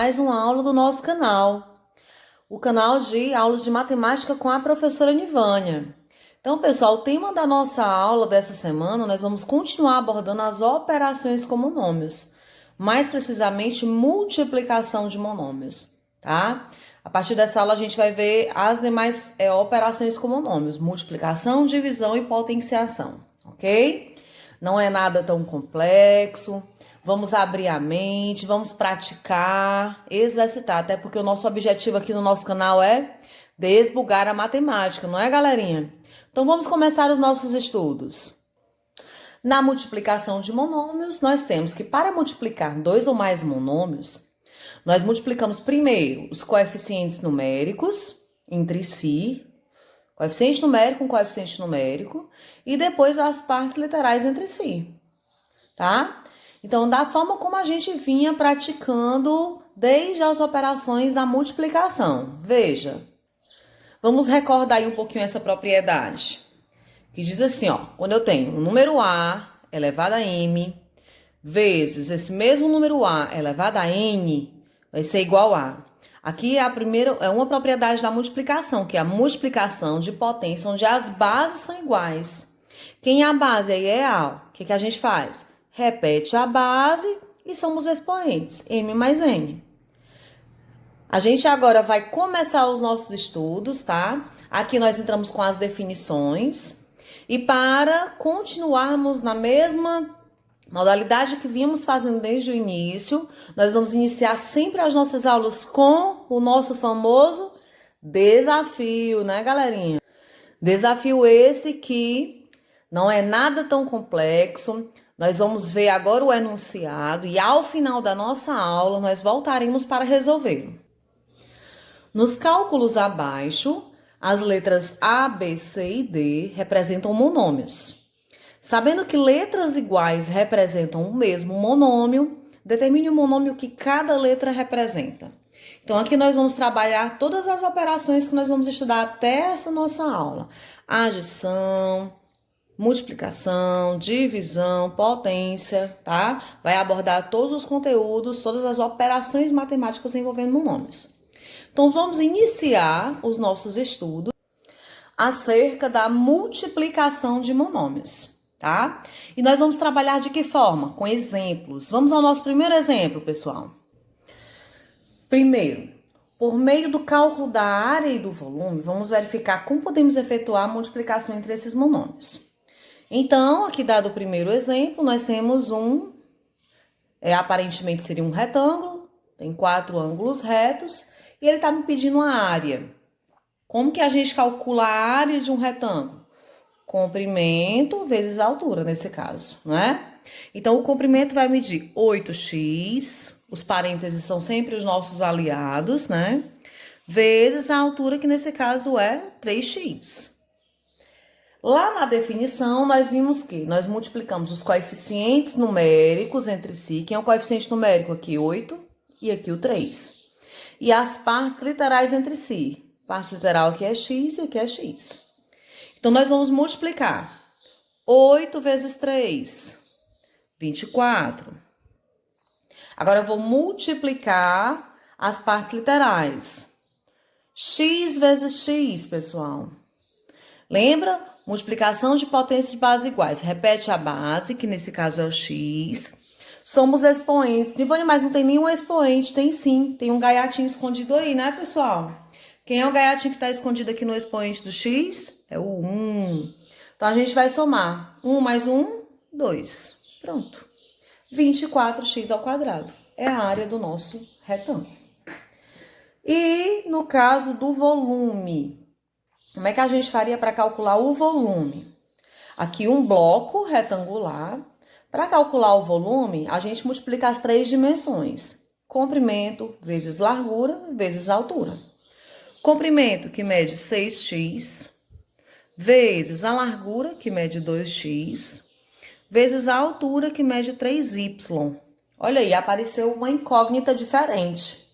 mais uma aula do nosso canal, o canal de aulas de matemática com a professora Nivânia. Então, pessoal, o tema da nossa aula dessa semana, nós vamos continuar abordando as operações com monômios, mais precisamente multiplicação de monômios, tá? A partir dessa aula a gente vai ver as demais operações com monômios, multiplicação, divisão e potenciação, ok? Não é nada tão complexo. Vamos abrir a mente, vamos praticar, exercitar, até porque o nosso objetivo aqui no nosso canal é desbugar a matemática, não é, galerinha? Então vamos começar os nossos estudos. Na multiplicação de monômios, nós temos que para multiplicar dois ou mais monômios, nós multiplicamos primeiro os coeficientes numéricos entre si, coeficiente numérico com coeficiente numérico, e depois as partes literais entre si, tá? Então, da forma como a gente vinha praticando desde as operações da multiplicação. Veja, vamos recordar aí um pouquinho essa propriedade, que diz assim, ó, quando eu tenho o número A elevado a M, vezes esse mesmo número A elevado a N, vai ser igual a... Aqui é uma propriedade da multiplicação, que é a multiplicação de potência, onde as bases são iguais. Quem é a base aí é A, o que a gente faz? Repete a base e somos expoentes, M mais N. A gente agora vai começar os nossos estudos, tá? Aqui nós entramos com as definições. E para continuarmos na mesma modalidade que vimos fazendo desde o início, nós vamos iniciar sempre as nossas aulas com o nosso famoso desafio, né, galerinha? Desafio esse que não é nada tão complexo. Nós vamos ver agora o enunciado e ao final da nossa aula nós voltaremos para resolvê-lo. Nos cálculos abaixo, as letras A, B, C e D representam monômios. Sabendo que letras iguais representam o mesmo monômio, determine o monômio que cada letra representa. Então, aqui nós vamos trabalhar todas as operações que nós vamos estudar até essa nossa aula. Adição, multiplicação, divisão, potência, tá? Vai abordar todos os conteúdos, todas as operações matemáticas envolvendo monômios. Então, vamos iniciar os nossos estudos acerca da multiplicação de monômios. Tá? E nós vamos trabalhar de que forma? Com exemplos. Vamos ao nosso primeiro exemplo, pessoal. Primeiro, por meio do cálculo da área e do volume, vamos verificar como podemos efetuar a multiplicação entre esses monômios. Então, aqui dado o primeiro exemplo, nós temos aparentemente seria um retângulo, tem 4 ângulos retos, e ele está me pedindo a área. Como que a gente calcula a área de um retângulo? Comprimento vezes a altura, nesse caso, não é? Então, o comprimento vai medir 8x, os parênteses são sempre os nossos aliados, né? Vezes a altura, que nesse caso é 3x. Lá na definição, nós vimos que nós multiplicamos os coeficientes numéricos entre si. Quem é o coeficiente numérico aqui? 8 e aqui o 3. E as partes literais entre si. Parte literal aqui é x e aqui é x. Então, nós vamos multiplicar 8 vezes 3, 24. Agora, eu vou multiplicar as partes literais. X vezes x, pessoal. Lembra? Multiplicação de potências de base iguais. Repete a base, que nesse caso é o x. Somos expoentes. Nivânia, mas não tem nenhum expoente. Tem sim. Tem um gaiatinho escondido aí, né, pessoal? Quem é o gaiatinho que está escondido aqui no expoente do x? É o 1. Então, a gente vai somar 1 mais 1, 2. Pronto. 24x ao quadrado. É a área do nosso retângulo. E no caso do volume, como é que a gente faria para calcular o volume? Aqui um bloco retangular. Para calcular o volume, a gente multiplica as 3 dimensões. Comprimento vezes largura vezes altura. Comprimento, que mede 6x, vezes a largura, que mede 2x, vezes a altura, que mede 3y. Olha aí, apareceu uma incógnita diferente.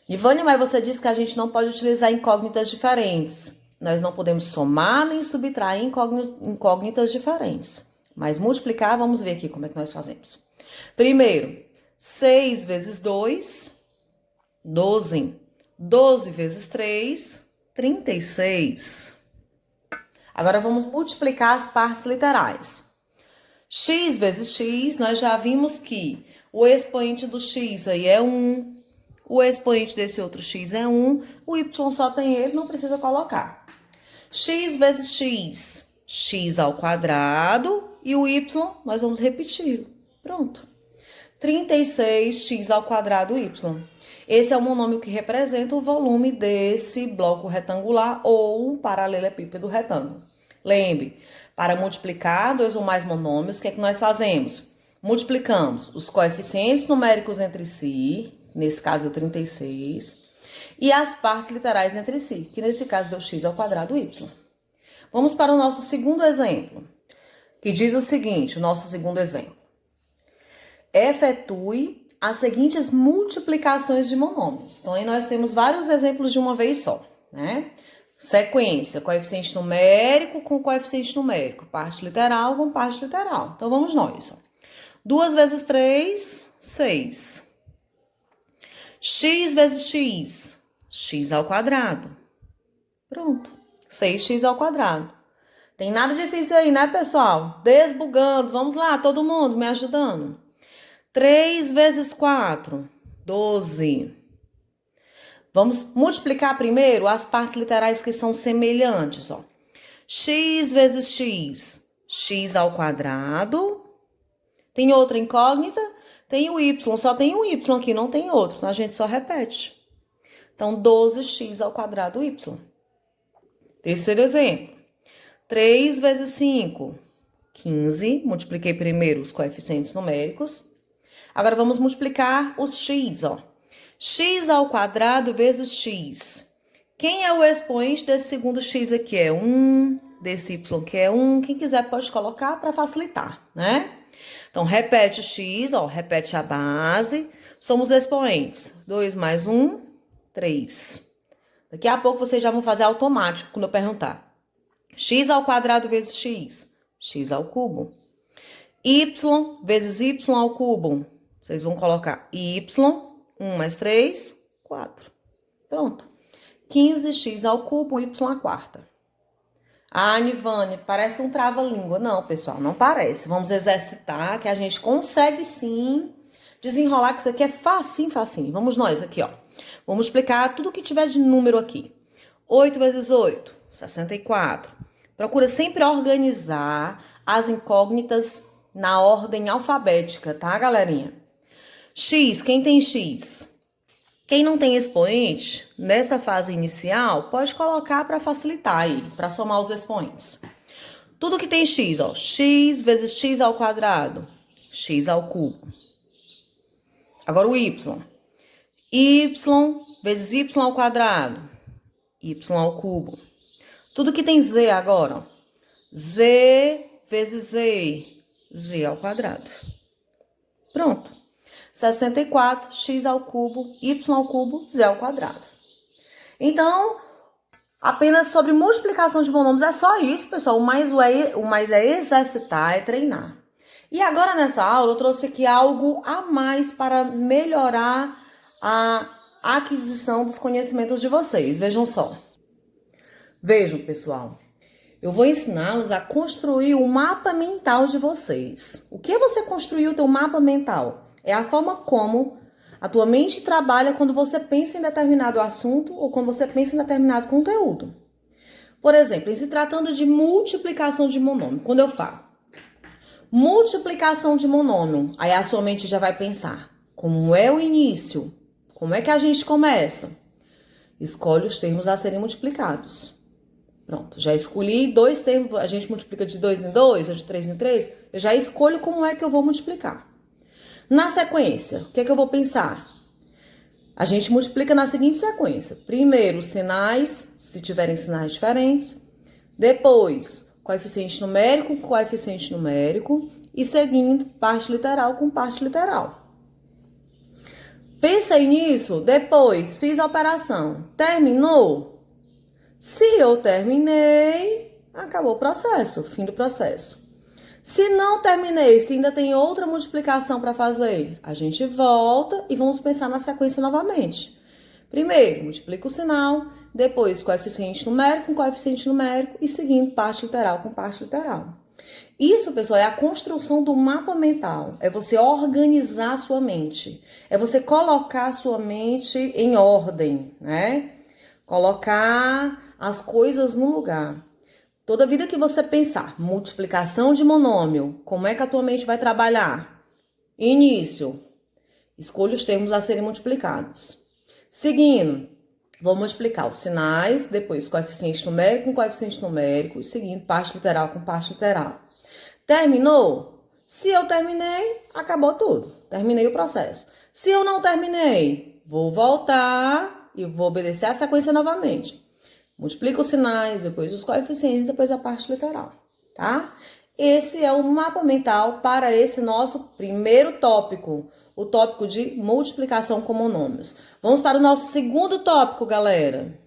Ivânia, mas você disse que a gente não pode utilizar incógnitas diferentes. Nós não podemos somar nem subtrair incógnitas diferentes. Mas multiplicar, vamos ver aqui como é que nós fazemos. Primeiro, 6 vezes 2 12. 12 vezes 3, 36. Agora vamos multiplicar as partes literais. X vezes x, nós já vimos que o expoente do x aí é 1, o expoente desse outro x é 1, o y só tem ele, não precisa colocar. X vezes x, x ao quadrado, e o y nós vamos repetir. Pronto. 36x ao quadrado y. Esse é o monômio que representa o volume desse bloco retangular ou paralelepípedo retângulo. Lembre, para multiplicar dois ou mais monômios, o que é que nós fazemos? Multiplicamos os coeficientes numéricos entre si, nesse caso é o 36, e as partes literais entre si, que nesse caso deu x ao quadrado y. Vamos para o nosso segundo exemplo, que diz o seguinte, o nosso segundo exemplo. Efetue as seguintes multiplicações de monômios. Então, aí nós temos vários exemplos de uma vez só, né? Sequência, coeficiente numérico com coeficiente numérico, parte literal com parte literal. Então, vamos nós. 2 vezes 3, 6. X vezes x, x ao quadrado. Pronto, 6x ao quadrado. Tem nada difícil aí, né, pessoal? Desbugando, vamos lá, todo mundo me ajudando. 3 vezes 4, 12. Vamos multiplicar primeiro as partes literais que são semelhantes, ó. X vezes x, x ao quadrado. Tem outra incógnita? Tem o y, só tem um y aqui, não tem outro, então a gente só repete. Então, 12x ao quadrado y. Terceiro exemplo. 3 vezes 5, 15. Multipliquei primeiro os coeficientes numéricos. Agora, vamos multiplicar os x, ó. X ao quadrado vezes x. Quem é o expoente desse segundo x aqui? É 1, desse y que é 1. Quem quiser pode colocar para facilitar, né? Então, repete x, ó, repete a base. Somos expoentes. 2 mais 1, 3. Daqui a pouco vocês já vão fazer automático quando eu perguntar. X ao quadrado vezes x, x ao cubo. Y vezes y ao cubo. Vocês vão colocar y, 1 mais 3, 4. Pronto. 15x ao cubo, y à quarta. Ah, Nivane, parece um trava-língua. Não, pessoal, não parece. Vamos exercitar, que a gente consegue sim desenrolar, que isso aqui é facinho, facinho. Vamos nós aqui, ó. Vamos explicar tudo que tiver de número aqui. 8 vezes 8, 64. Procura sempre organizar as incógnitas na ordem alfabética, tá, galerinha? X, quem tem x? Quem não tem expoente, nessa fase inicial, pode colocar para facilitar aí, para somar os expoentes. Tudo que tem x, ó, x vezes x ao quadrado, x ao cubo. Agora o y. Y vezes y ao quadrado, y ao cubo. Tudo que tem z agora, ó, z vezes z, z ao quadrado. Pronto. 64, x ao cubo, y ao cubo, z ao quadrado. Então, apenas sobre multiplicação de monômios é só isso, pessoal. O mais é exercitar, é treinar. E agora, nessa aula, eu trouxe aqui algo a mais para melhorar a aquisição dos conhecimentos de vocês. Vejam só. Vejam, pessoal. Eu vou ensiná-los a construir o mapa mental de vocês. O que é você construir o teu mapa mental? É a forma como a tua mente trabalha quando você pensa em determinado assunto ou quando você pensa em determinado conteúdo. Por exemplo, em se tratando de multiplicação de monômio, quando eu falo multiplicação de monômio, aí a sua mente já vai pensar, como é o início? Como é que a gente começa? Escolhe os termos a serem multiplicados. Pronto, já escolhi 2 termos, a gente multiplica de 2 em 2, ou de 3 em 3, eu já escolho como é que eu vou multiplicar. Na sequência, o que é que eu vou pensar? A gente multiplica na seguinte sequência. Primeiro, sinais, se tiverem sinais diferentes. Depois, coeficiente numérico com coeficiente numérico. E seguindo, parte literal com parte literal. Pensei nisso, depois fiz a operação. Terminou? Se eu terminei, acabou o processo, fim do processo. Se não terminei, se ainda tem outra multiplicação para fazer, a gente volta e vamos pensar na sequência novamente. Primeiro, multiplica o sinal, depois coeficiente numérico com coeficiente numérico e seguindo parte literal com parte literal. Isso, pessoal, é a construção do mapa mental. É você organizar a sua mente. É você colocar a sua mente em ordem, né? Colocar as coisas no lugar. Toda vida que você pensar, multiplicação de monômio, como é que a tua mente vai trabalhar? Início. Escolha os termos a serem multiplicados. Seguindo, vou multiplicar os sinais, depois coeficiente numérico com coeficiente numérico, e seguindo parte literal com parte literal. Terminou? Se eu terminei, acabou tudo. Terminei o processo. Se eu não terminei, vou voltar e vou obedecer a sequência novamente. Multiplica os sinais, depois os coeficientes, depois a parte literal, tá? Esse é o mapa mental para esse nosso primeiro tópico, o tópico de multiplicação com monômios. Vamos para o nosso segundo tópico, galera.